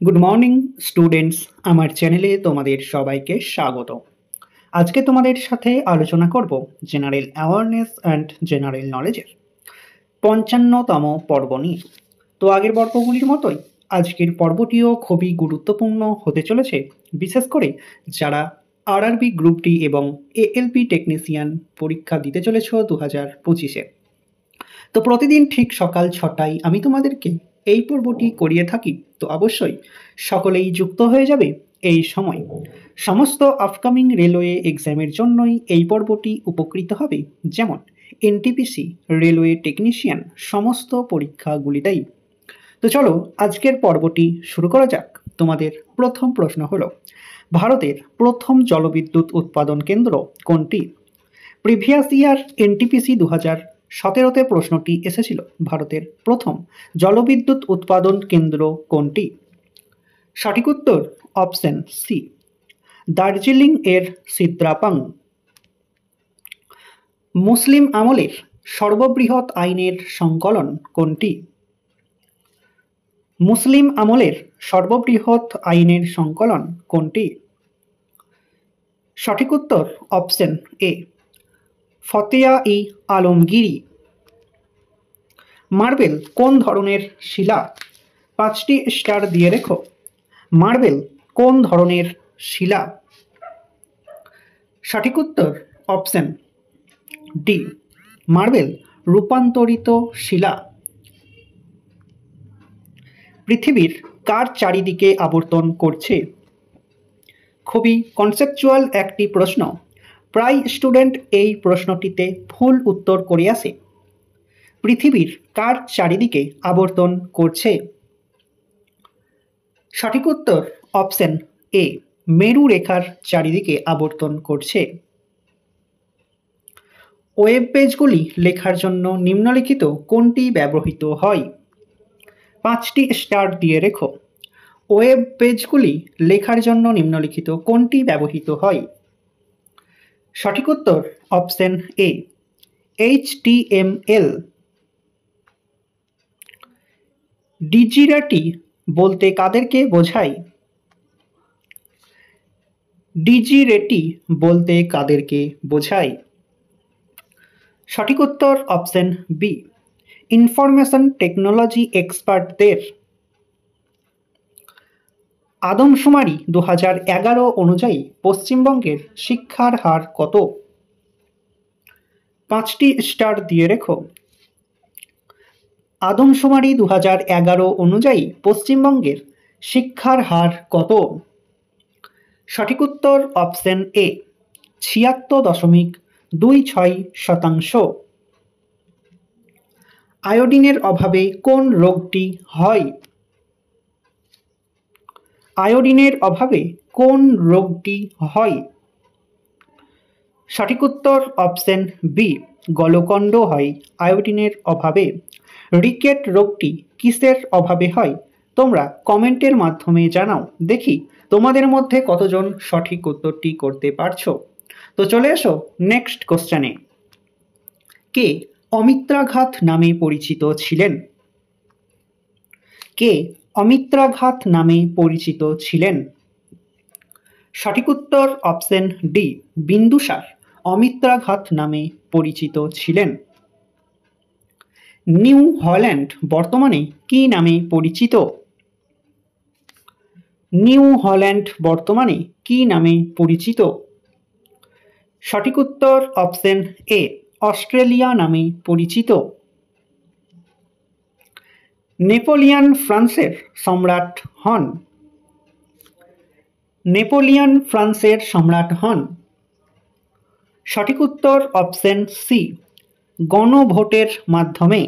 Good morning students, আমার চ্যানেলে তোমাদের সবাইকে স্বাগত। আজকে তোমাদের সাথে আলোচনা করব জেনারেল অ্যাওয়ারনেস অ্যান্ড জেনারেল নলেজের ৫৫তম পর্ব নিয়ে। তো আগের পর্বগুলির মতোই আজকের পর্বটিও খুবই গুরুত্বপূর্ণ হতে চলেছে, বিশেষ করে যারা আরআরবি গ্রুপ ডি এবং এএলপি টেকনিশিয়ান পরীক্ষা দিতে চলেছ 2025-এ। তো প্রতিদিন ঠিক সকাল 6টায় আমি তোমাদেরকে এই পর্বটি করিয়ে থাকি, তো অবশ্যই সকলেই যুক্ত হয়ে যাবে এই সময়। সমস্ত আপকামিং রেলওয়ে এক্সামের জন্যই এই পর্বটি উপকৃত হবে, যেমন এনটিপিসি, রেলওয়ে টেকনিশিয়ান, সমস্ত পরীক্ষাগুলিতেই। তো চলো আজকের পর্বটি শুরু করা যাক। তোমাদের প্রথম প্রশ্ন হলো, ভারতের প্রথম জলবিদ্যুৎ উৎপাদন কেন্দ্র কোনটি? প্রিভিয়াস ইয়ার এনটিপিসি 2017-তে প্রশ্নটি এসেছিল, ভারতের প্রথম জলবিদ্যুৎ উৎপাদন কেন্দ্র কোনটি? সঠিক উত্তর অপশন সি, দার্জিলিং এর সিদ্রাপাং। মুসলিম আমলের সর্ববৃহৎ আইনের সংকলন কোনটি? মুসলিম আমলের সর্ববৃহৎ আইনের সংকলন কোনটি? সঠিক উত্তর অপশন এ, ফতেয়া-ই আলমগীরি। মার্বেল কোন ধরনের শিলা? 5টি স্টার দিয়ে রেখো। মার্বেল কোন ধরনের শিলা? সঠিক উত্তর অপশন ডি, মার্বেল রূপান্তরিত শিলা। পৃথিবীর কার চারিদিকে আবর্তন করছে? খুবই কনসেপচুয়াল একটি প্রশ্ন, প্রায় স্টুডেন্ট এই প্রশ্নটিতে ভুল উত্তর করে আসে। পৃথিবীর কার চারিদিকে আবর্তন করছে? সঠিক উত্তর অপশন এ, মেরু রেখার চারিদিকে আবর্তন করছে। ওয়েব পেজগুলি লেখার জন্য নিম্নলিখিত কোনটি ব্যবহৃত হয়? 5টি স্টার দিয়ে রেখো। ওয়েব পেজগুলি লেখার জন্য নিম্নলিখিত কোনটি ব্যবহৃত হয়? সঠিক উত্তর অপশন এ, HTML। ডিজিরাটি বলতে কাদেরকে বোঝায়? ডিজিরেটি বলতে কাদেরকে বোঝায়? সঠিক উত্তর অপশন বি, ইনফরমেশন টেকনোলজি এক্সপার্টদের। আদমশুমারি 2011 অনুযায়ী পশ্চিমবঙ্গের শিক্ষার হার কত? 5টি স্টার দিয়ে রেখো। আদমশুমারি 2011 অনুযায়ী পশ্চিমবঙ্গের শিক্ষার হার কত? সঠিক উত্তর অপশন এ, 76.26%। আয়োডিনের অভাবে কোন রোগটি হয়? আয়োডিনের অভাবে কোন রোগটি হয়? সঠিক উত্তর অপশন বি, গলকণ্ড হয় আয়োডিনের অভাবে। রিকেট রোগটি কিসের অভাবে হয়? তোমরা কমেন্টের মাধ্যমে জানাও, দেখি তোমাদের মধ্যে কতজন সঠিক উত্তরটি করতে পারছো। তো চলে এসো নেক্সট কোশ্চেনে। কে অমিত্রাঘাত নামে পরিচিত ছিলেন? কে অমিত্রাঘাত নামে পরিচিত ছিলেন? সঠিক উত্তর অপশন ডি, বিন্দুসার অমিত্রাঘাত নামে পরিচিত ছিলেন। নিউ হল্যান্ড বর্তমানে কি নামে পরিচিত? নিউ হল্যান্ড বর্তমানে কি নামে পরিচিত? সঠিক উত্তর অপশন এ, অস্ট্রেলিয়া নামে পরিচিত। নেপোলিয়ন ফ্রান্সের সম্রাট হন। নেপোলিয়ন ফ্রান্সের সম্রাট হন। সঠিক উত্তর অপশন সি, গণভোটের মাধ্যমে।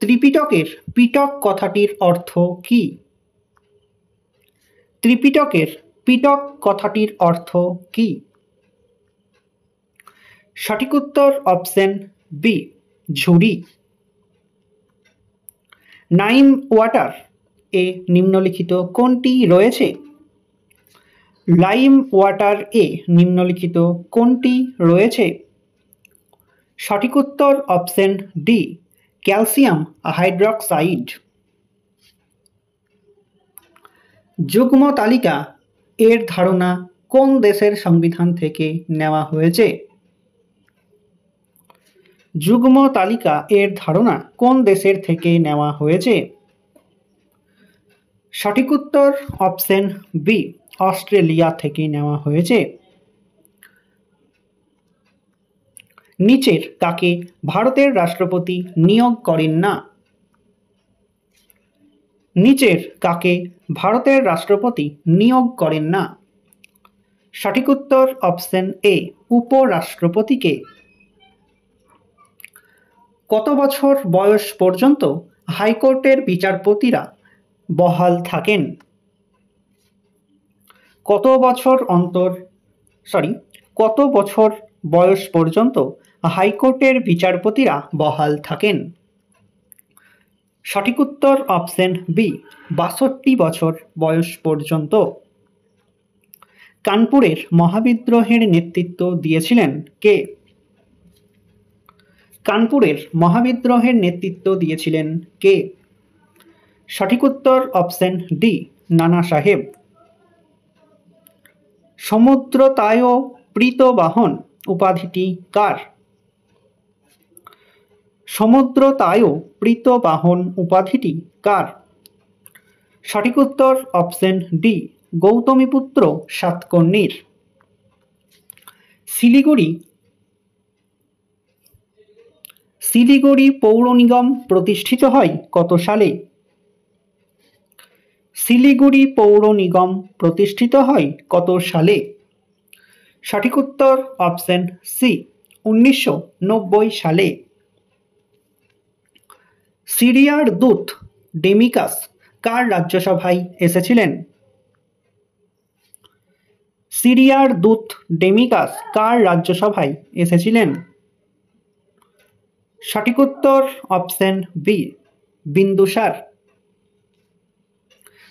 ত্রিপিটকের পিটক কথাটির অর্থ কি? ত্রিপিটকের পিটক কথাটির অর্থ কি? সঠিক উত্তর অপশন বি, ঝুড়ি। নাইম ওয়াটার এ নিম্নলিখিত কোনটি রয়েছে? লাইম ওয়াটার এ নিম্নলিখিত কোনটি রয়েছে? সঠিক উত্তর অপশন ডি, ক্যালসিয়াম হাইড্রক্সাইড। যুগ্ম তালিকা এর ধারণা কোন দেশের সংবিধান থেকে নেওয়া হয়েছে? যুগ্ম তালিকা এর ধারণা কোন দেশের থেকে নেওয়া হয়েছে? সঠিক উত্তর অপশন বি, অস্ট্রেলিয়া থেকে নেওয়া হয়েছে। নিচের কাকে ভারতের রাষ্ট্রপতি নিয়োগ করেন না? নিচের কাকে ভারতের রাষ্ট্রপতি নিয়োগ করেন না? সঠিক উত্তর অপশন এ, উপরাষ্ট্রপতিকে। কত বছর বয়স পর্যন্ত হাইকোর্টের বিচারপতিরা বহাল থাকেন? কত বছর বয়স পর্যন্ত হাইকোর্টের বিচারপতিরা বহাল থাকেন? সঠিক উত্তর অপশন বি, ৬২ বছর বয়স পর্যন্ত। কানপুরের মহাবিদ্রোহের নেতৃত্ব দিয়েছিলেন কে? কানপুরের মহাবিদ্রোহের নেতৃত্ব দিয়েছিলেন কে? সঠিক উত্তর অপশন ডি, নানা সাহেব। সমুদ্রতায় প্রীতবাহন উপাধিটি কার? সমুদ্রতায় প্রীতবাহন উপাধিটি কার? সঠিক উত্তর অপশন ডি, গৌতমীপুত্র সাতকর্ণীর। শিলিগুড়ি পৌর নিগম প্রতিষ্ঠিত হয় কত সালে? শিলিগুড়ি পৌর নিগম প্রতিষ্ঠিত হয় কত সালে? সঠিক উত্তর অপশন সি, 1990 সালে। সিরিয়ার দূত ডেমিকাস কার রাজ্যসভায় এসেছিলেন? সিরিয়ার দূত ডেমিকাস কার রাজ্যসভায় এসেছিলেন? সঠিক উত্তর অপশন বি, বিন্দুসার।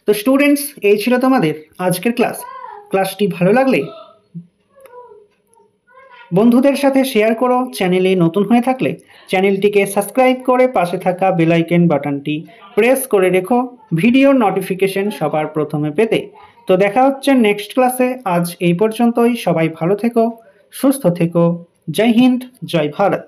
তো স্টুডেন্টস, এই ছিল তোমাদের আজকের ক্লাসটি ভালো লাগলে বন্ধুদের সাথে শেয়ার করো। চ্যানেলে নতুন হয়ে থাকলে চ্যানেলটিকে সাবস্ক্রাইব করে পাশে থাকা বেল আইকন বাটনটি প্রেস করে রেখো ভিডিওর নোটিফিকেশন সবার প্রথমে পেতে। তো দেখা হচ্ছে নেক্সট ক্লাসে। আজ এই পর্যন্তই। সবাই ভালো থেকো, সুস্থ থেকো। জয় হিন্দ, জয় ভারত।